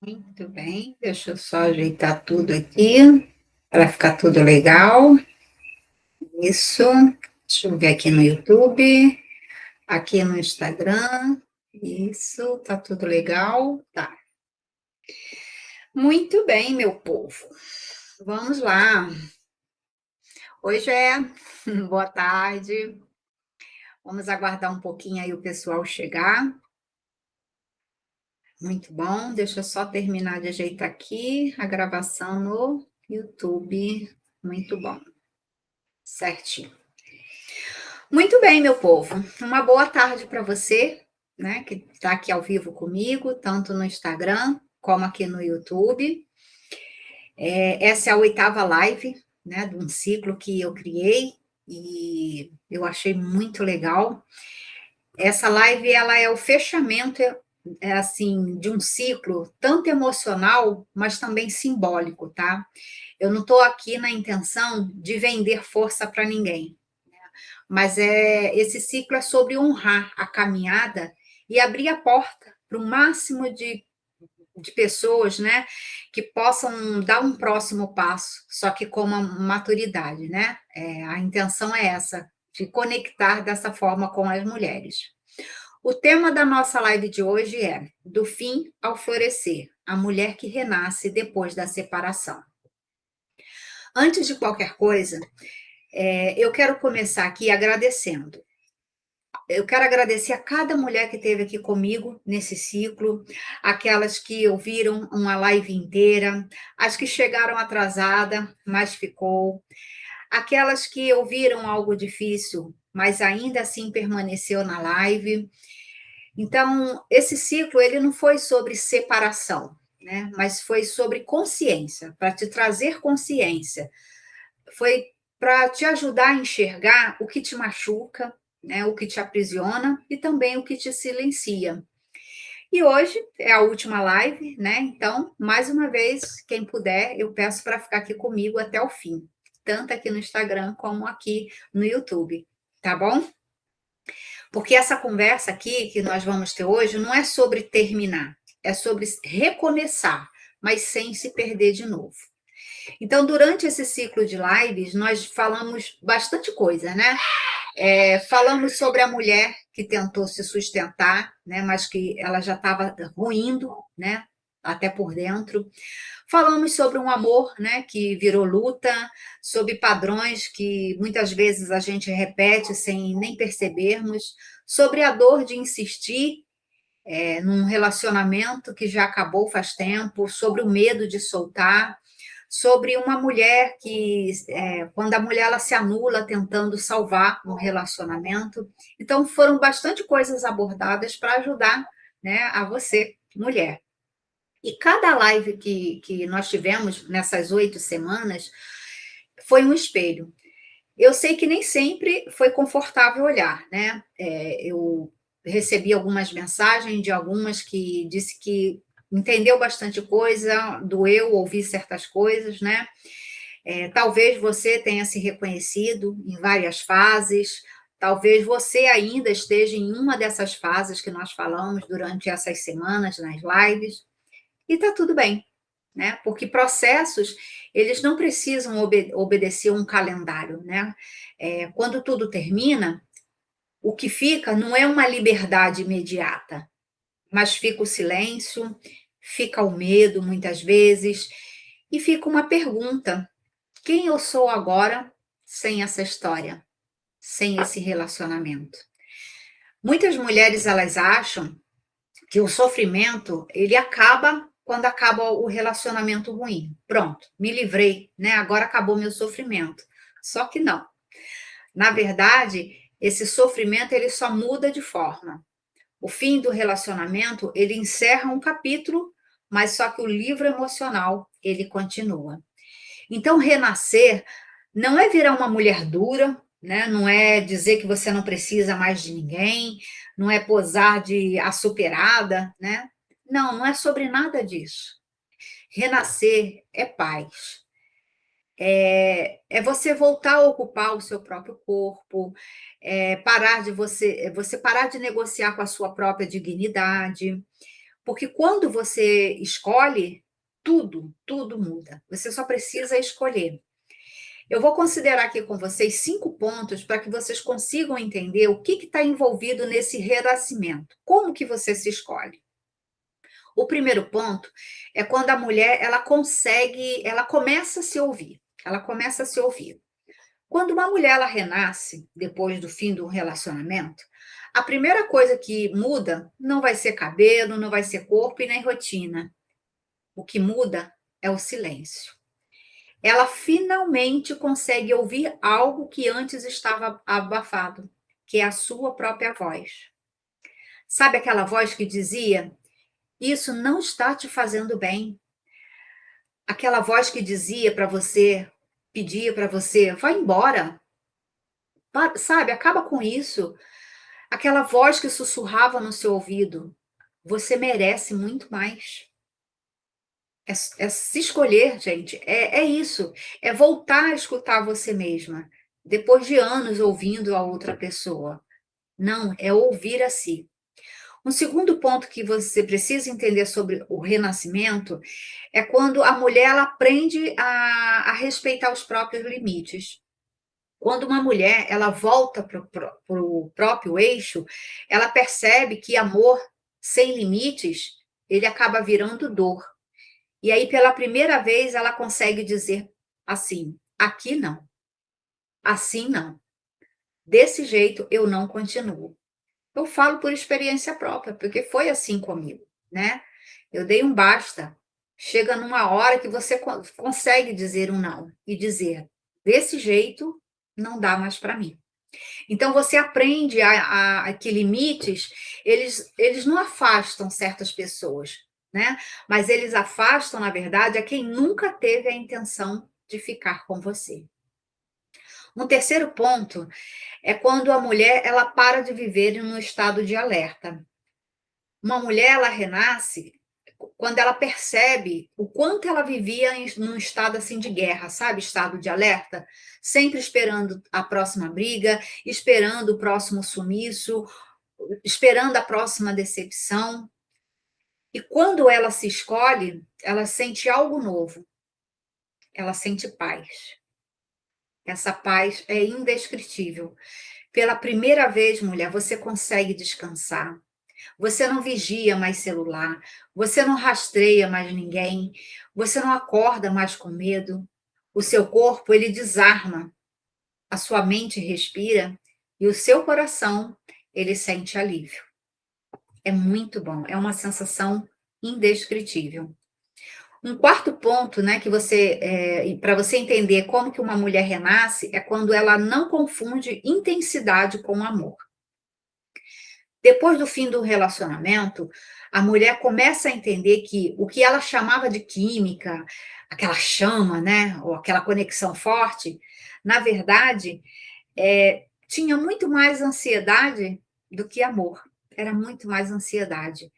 Muito bem, deixa eu só ajeitar tudo aqui para ficar tudo legal. Isso. Deixa eu ver aqui no YouTube, aqui no Instagram. Isso, tá tudo legal? Tá. Muito bem, meu povo. Vamos lá. Hoje é boa tarde. Vamos aguardar um pouquinho aí o pessoal chegar. Muito bom. Deixa eu só terminar de ajeitar aqui a gravação no YouTube. Muito bom. Certinho. Muito bem, meu povo. Uma boa tarde para você, né, que está aqui ao vivo comigo, tanto no Instagram como aqui no YouTube. Essa é a oitava live, né, de um ciclo que eu criei e eu achei muito legal. Essa live, ela é o fechamento, assim, de um ciclo tanto emocional, mas também simbólico, tá? Eu não estou aqui na intenção de vender força para ninguém. Mas esse ciclo é sobre honrar a caminhada e abrir a porta para o máximo de pessoas, né, que possam dar um próximo passo, só que com uma maturidade, né? A intenção é essa, de conectar dessa forma com as mulheres. O tema da nossa live de hoje é Do Fim ao Florescer, a mulher que renasce depois da separação. Antes de qualquer coisa, eu quero começar aqui agradecendo. Eu quero agradecer a cada mulher que esteve aqui comigo nesse ciclo, aquelas que ouviram uma live inteira, as que chegaram atrasada, mas ficou, aquelas que ouviram algo difícil, mas ainda assim permaneceu na live. Então, esse ciclo ele não foi sobre separação, né? Mas foi sobre consciência, para te trazer consciência. Foi para te ajudar a enxergar o que te machuca, né, o que te aprisiona e também o que te silencia. E hoje é a última live, né? Então, mais uma vez, quem puder, eu peço para ficar aqui comigo até o fim, tanto aqui no Instagram como aqui no YouTube, tá bom? Porque essa conversa aqui que nós vamos ter hoje não é sobre terminar, é sobre recomeçar, mas sem se perder de novo. Então, durante esse ciclo de lives, nós falamos bastante coisa, né? Falamos sobre a mulher que tentou se sustentar, né? Mas que ela já estava ruindo, né? Até por dentro. Falamos sobre um amor, né? Que virou luta, sobre padrões que muitas vezes a gente repete sem nem percebermos, sobre a dor de insistir num relacionamento que já acabou faz tempo, sobre o medo de soltar, sobre uma mulher que, quando a mulher ela se anula tentando salvar um relacionamento. Então, foram bastante coisas abordadas para ajudar, né, a você, mulher. E cada live que nós tivemos nessas 8 semanas foi um espelho. Eu sei que nem sempre foi confortável olhar, né? Eu recebi algumas mensagens de algumas que disse que entendeu bastante coisa, doeu ouvir certas coisas, né? Talvez você tenha se reconhecido em várias fases, talvez você ainda esteja em uma dessas fases que nós falamos durante essas semanas nas lives, e está tudo bem, né? Porque processos, eles não precisam obedecer um calendário, né? Quando tudo termina, o que fica não é uma liberdade imediata, mas fica o silêncio, fica o medo, muitas vezes, e fica uma pergunta: quem eu sou agora sem essa história, sem esse relacionamento? Muitas mulheres, elas acham que o sofrimento, ele acaba quando acaba o relacionamento ruim. Pronto, me livrei, né? Agora acabou meu sofrimento. Só que não. Na verdade, esse sofrimento ele só muda de forma. O fim do relacionamento, ele encerra um capítulo, mas só que o livro emocional, ele continua. Então, renascer não é virar uma mulher dura, né? Não é dizer que você não precisa mais de ninguém, não é posar de a superada, né? Não, não é sobre nada disso. Renascer é paz. É você voltar a ocupar o seu próprio corpo, parar de você parar de negociar com a sua própria dignidade, Porque quando você escolhe, tudo muda. Você só precisa escolher. Eu vou considerar aqui com vocês 5 pontos para que vocês consigam entender o que está envolvido nesse renascimento. Como que você se escolhe? O primeiro ponto é quando a mulher ela começa a se ouvir. Ela começa a se ouvir. Quando uma mulher ela renasce depois do fim do relacionamento, a primeira coisa que muda não vai ser cabelo, não vai ser corpo e nem rotina. O que muda é o silêncio. Ela finalmente consegue ouvir algo que antes estava abafado, que é a sua própria voz. Sabe aquela voz que dizia: "Isso não está te fazendo bem"? Aquela voz que dizia para você, pedia para você: "Vai embora, sabe, acaba com isso". Aquela voz que sussurrava no seu ouvido: "Você merece muito mais". É se escolher, gente, é isso, é voltar a escutar você mesma, depois de anos ouvindo a outra pessoa. Não, é ouvir a si. Um segundo ponto que você precisa entender sobre o renascimento é quando a mulher ela aprende a respeitar os próprios limites. Quando uma mulher ela volta para o próprio eixo, ela percebe que amor sem limites, ele acaba virando dor. E aí, pela primeira vez, ela consegue dizer assim: aqui não, assim não, desse jeito eu não continuo. Eu falo por experiência própria, porque foi assim comigo, né? Eu dei um basta. Chega numa hora que você consegue dizer um não e dizer: desse jeito não dá mais para mim. Então você aprende a que limites, eles não afastam certas pessoas, né, mas eles afastam, na verdade, a quem nunca teve a intenção de ficar com você. Um terceiro ponto é quando a mulher, ela para de viver em um estado de alerta. Uma mulher, ela renasce quando ela percebe o quanto ela vivia num estado assim de guerra, sabe? Estado de alerta, sempre esperando a próxima briga, esperando o próximo sumiço, esperando a próxima decepção. E quando ela se escolhe, ela sente algo novo, ela sente paz. Essa paz é indescritível. Pela primeira vez, mulher, você consegue descansar. Você não vigia mais celular, você não rastreia mais ninguém, você não acorda mais com medo. O seu corpo, ele desarma, a sua mente respira e o seu coração, ele sente alívio. É muito bom, é uma sensação indescritível. Um quarto ponto, né, que para você entender como que uma mulher renasce, é quando ela não confunde intensidade com amor. Depois do fim do relacionamento, a mulher começa a entender que o que ela chamava de química, aquela chama, né, ou aquela conexão forte, na verdade, tinha muito mais ansiedade do que amor. Era muito mais ansiedade.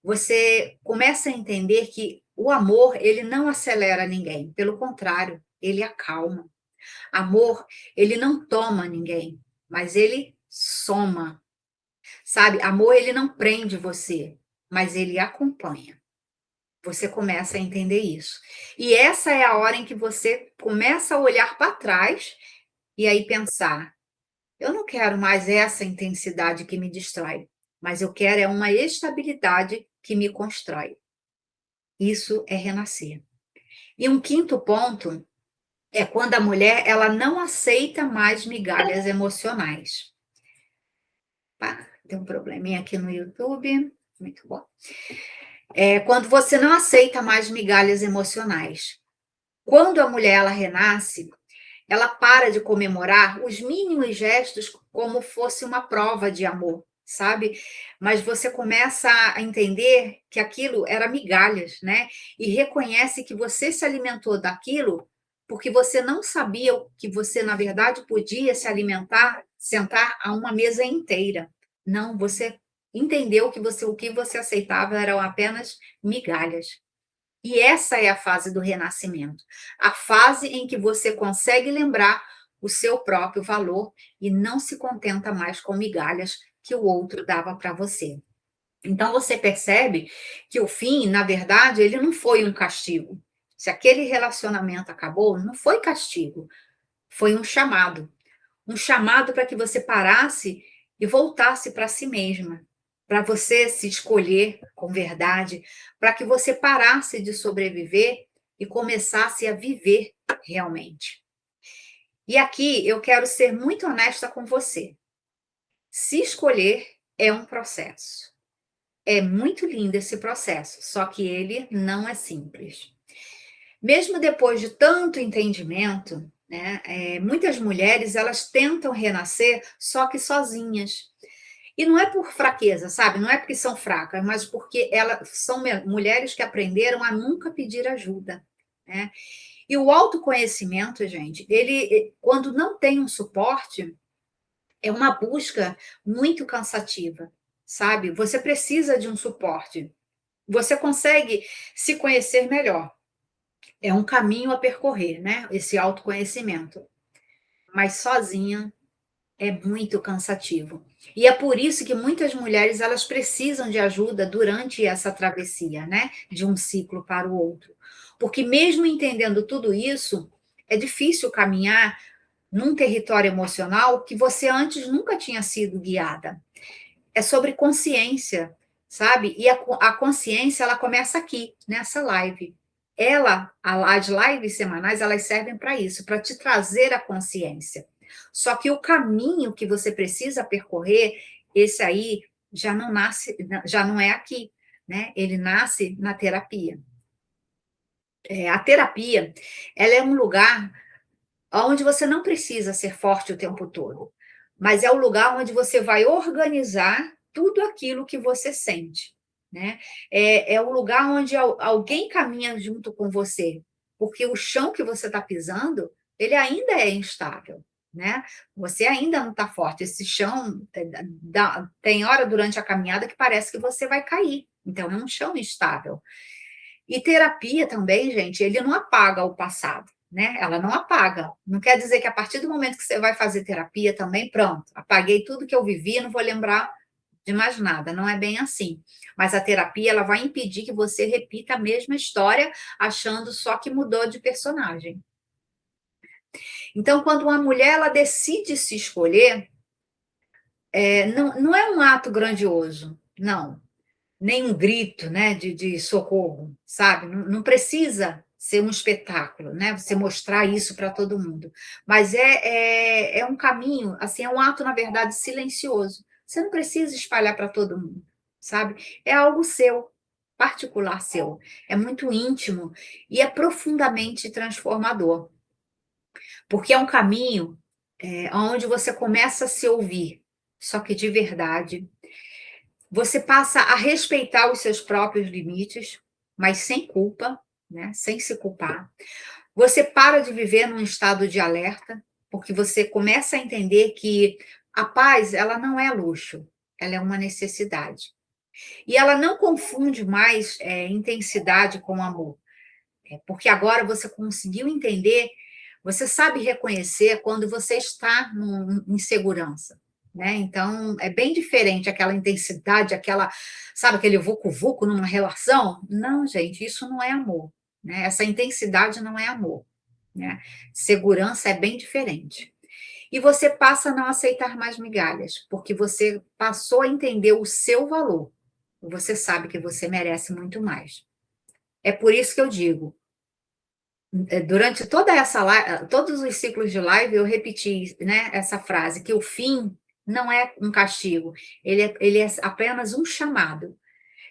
Você começa a entender que o amor, ele não acelera ninguém, pelo contrário, ele acalma. Amor, ele não toma ninguém, mas ele soma. Sabe, amor ele não prende você, mas ele acompanha. Você começa a entender isso. E essa é a hora em que você começa a olhar para trás e aí pensar: eu não quero mais essa intensidade que me destrói, mas eu quero é uma estabilidade que me constrói. Isso é renascer. E um quinto ponto é quando a mulher ela não aceita mais migalhas emocionais. Pá, tem um probleminha aqui no YouTube. Muito bom. É quando você não aceita mais migalhas emocionais. Quando a mulher ela renasce, ela para de comemorar os mínimos gestos como fosse uma prova de amor, sabe? Mas você começa a entender que aquilo era migalhas, né? E reconhece que você se alimentou daquilo porque você não sabia que você, na verdade, podia se alimentar, sentar a uma mesa inteira. Não, você entendeu que o que você aceitava eram apenas migalhas. E essa é a fase do renascimento, a fase em que você consegue lembrar o seu próprio valor e não se contenta mais com migalhas que o outro dava para você. Então você percebe que o fim, na verdade, ele não foi um castigo. Se aquele relacionamento acabou, não foi castigo, foi um chamado para que você parasse e voltasse para si mesma, para você se escolher com verdade, para que você parasse de sobreviver e começasse a viver realmente. E aqui eu quero ser muito honesta com você. Se escolher é um processo. É muito lindo esse processo, só que ele não é simples. Mesmo depois de tanto entendimento, né, muitas mulheres elas tentam renascer só que sozinhas. E não é por fraqueza, sabe? Não é porque são fracas, mas porque elas são mulheres que aprenderam a nunca pedir ajuda, né? E o autoconhecimento, gente, ele quando não tem um suporte, é uma busca muito cansativa, sabe? Você precisa de um suporte. Você consegue se conhecer melhor. É um caminho a percorrer, né? Esse autoconhecimento. Mas sozinha é muito cansativo. E é por isso que muitas mulheres elas precisam de ajuda durante essa travessia, né? De um ciclo para o outro. Porque mesmo entendendo tudo isso, é difícil caminhar num território emocional que você antes nunca tinha sido guiada. É sobre consciência, sabe? E a consciência, ela começa aqui, nessa live. As lives semanais, elas servem para isso, para te trazer a consciência. Só que o caminho que você precisa percorrer, esse aí já não nasce, já não é aqui, né? Ele nasce na terapia. A terapia, ela é um lugar onde você não precisa ser forte o tempo todo, mas é o lugar onde você vai organizar tudo aquilo que você sente, né? É o lugar onde alguém caminha junto com você, porque o chão que você está pisando, ele ainda é instável, né? Você ainda não está forte. Esse chão, tem hora durante a caminhada que parece que você vai cair. Então, é um chão instável. E terapia também, gente, ele não apaga o passado, né? Ela não apaga. Não quer dizer que a partir do momento que você vai fazer terapia também, pronto, apaguei tudo que eu vivi, não vou lembrar de mais nada. Não é bem assim. Mas a terapia, ela vai impedir que você repita a mesma história, achando só que mudou de personagem. Então, quando uma mulher ela decide se escolher, não é um ato grandioso, não. Nem um grito, né, de socorro, sabe? Não precisa ser um espetáculo, né? Você mostrar isso para todo mundo. Mas é um caminho, assim, é um ato, na verdade, silencioso. Você não precisa espalhar para todo mundo, sabe? É algo seu, particular seu. É muito íntimo e é profundamente transformador. Porque é um caminho onde você começa a se ouvir, só que de verdade, você passa a respeitar os seus próprios limites, mas sem culpa, né? Sem se culpar. Você para de viver num estado de alerta, porque você começa a entender que a paz, ela não é luxo, ela é uma necessidade. E ela não confunde mais intensidade com amor, porque agora você conseguiu entender, você sabe reconhecer quando você está em segurança, né? Então, é bem diferente aquela intensidade, sabe, aquele vucu-vucu numa relação? Não, gente, isso não é amor, né? Essa intensidade não é amor, né? Segurança é bem diferente. E você passa a não aceitar mais migalhas, porque você passou a entender o seu valor. Você sabe que você merece muito mais. É por isso que eu digo, durante toda essa live, todos os ciclos de live, eu repeti, né, essa frase, que o fim não é um castigo, ele é apenas um chamado.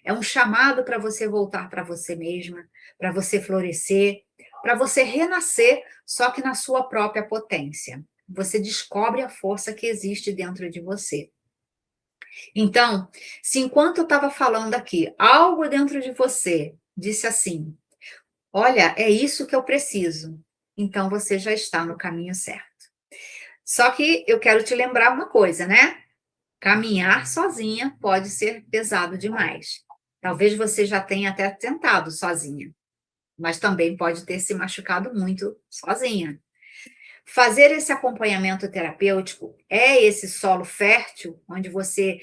É um chamado para você voltar para você mesma, para você florescer, para você renascer, só que na sua própria potência. Você descobre a força que existe dentro de você. Então, se enquanto eu estava falando aqui, algo dentro de você disse assim: olha, é isso que eu preciso. Então você já está no caminho certo. Só que eu quero te lembrar uma coisa, né? Caminhar sozinha pode ser pesado demais. Talvez você já tenha até tentado sozinha, mas também pode ter se machucado muito sozinha. Fazer esse acompanhamento terapêutico é esse solo fértil onde você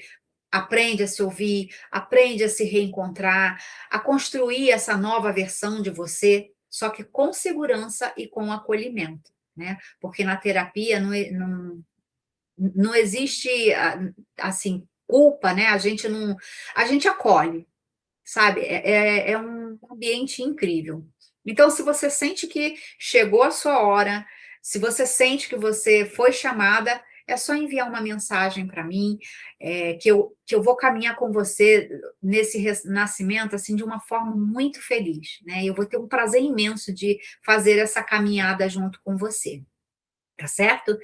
aprende a se ouvir, aprende a se reencontrar, a construir essa nova versão de você, só que com segurança e com acolhimento, né? Porque na terapia não existe, assim, culpa, né? A gente acolhe, sabe? É um ambiente incrível. Então, se você sente que chegou a sua hora, se você sente que você foi chamada, é só enviar uma mensagem para mim, que eu vou caminhar com você nesse renascimento, assim, de uma forma muito feliz, né? Eu vou ter um prazer imenso de fazer essa caminhada junto com você, tá certo?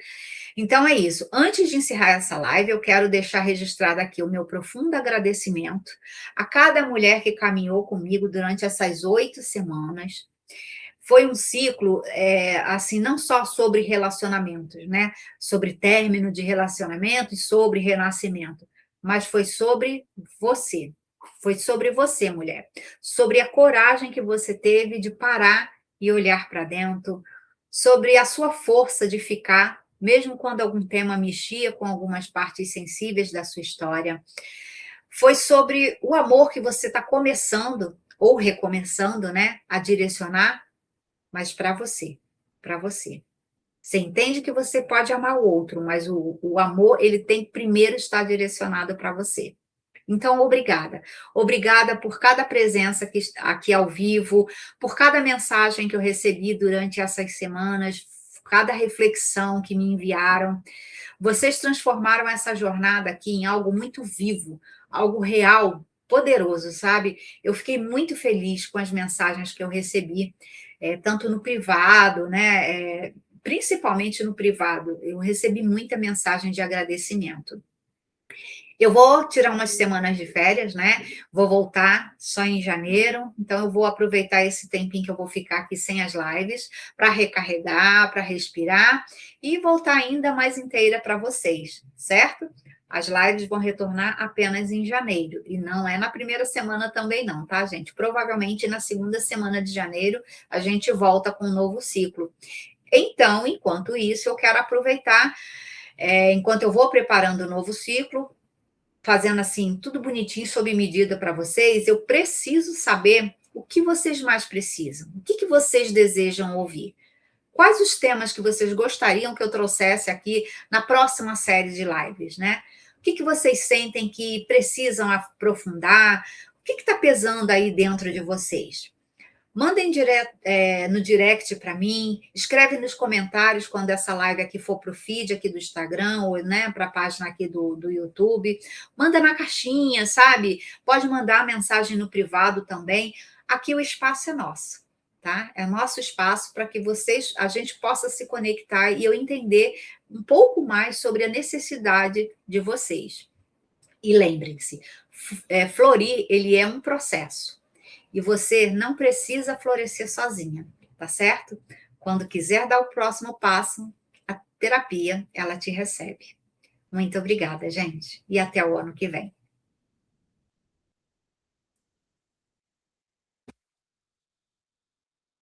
Então é isso. Antes de encerrar essa live, eu quero deixar registrado aqui o meu profundo agradecimento a cada mulher que caminhou comigo durante essas 8 semanas. Foi um ciclo, assim, não só sobre relacionamentos, né? Sobre término de relacionamento e sobre renascimento, mas foi sobre você. Foi sobre você, mulher. Sobre a coragem que você teve de parar e olhar para dentro, sobre a sua força de ficar, mesmo quando algum tema mexia com algumas partes sensíveis da sua história. Foi sobre o amor que você está começando ou recomeçando, né, a direcionar, mas para você, para você. Você entende que você pode amar o outro, mas o amor, ele tem que primeiro estar direcionado para você. Então, obrigada. Obrigada por cada presença aqui ao vivo, por cada mensagem que eu recebi durante essas semanas, cada reflexão que me enviaram. Vocês transformaram essa jornada aqui em algo muito vivo, algo real, poderoso, sabe? Eu fiquei muito feliz com as mensagens que eu recebi, tanto no privado, né? Principalmente no privado, eu recebi muita mensagem de agradecimento. Eu vou tirar umas semanas de férias, né? Vou voltar só em janeiro, então eu vou aproveitar esse tempinho que eu vou ficar aqui sem as lives para recarregar, para respirar e voltar ainda mais inteira para vocês, certo? As lives vão retornar apenas em janeiro e não é na primeira semana também não, tá, gente? Provavelmente na segunda semana de janeiro a gente volta com um novo ciclo. Então, enquanto isso, eu quero aproveitar, enquanto eu vou preparando o novo ciclo, fazendo assim, tudo bonitinho, sob medida para vocês, eu preciso saber o que vocês mais precisam, o que vocês desejam ouvir. Quais os temas que vocês gostariam que eu trouxesse aqui na próxima série de lives, né? O que vocês sentem que precisam aprofundar? O que está pesando aí dentro de vocês? Mandem no direct para mim, escreve nos comentários quando essa live aqui for para o feed aqui do Instagram ou, né, para a página aqui do YouTube. Manda na caixinha, sabe? Pode mandar mensagem no privado também. Aqui o espaço é nosso, tá? É nosso espaço para que a gente possa se conectar e eu entender um pouco mais sobre a necessidade de vocês. E lembrem-se, florir, ele é um processo. E você não precisa florescer sozinha, tá certo? Quando quiser dar o próximo passo, a terapia, ela te recebe. Muito obrigada, gente. E até o ano que vem.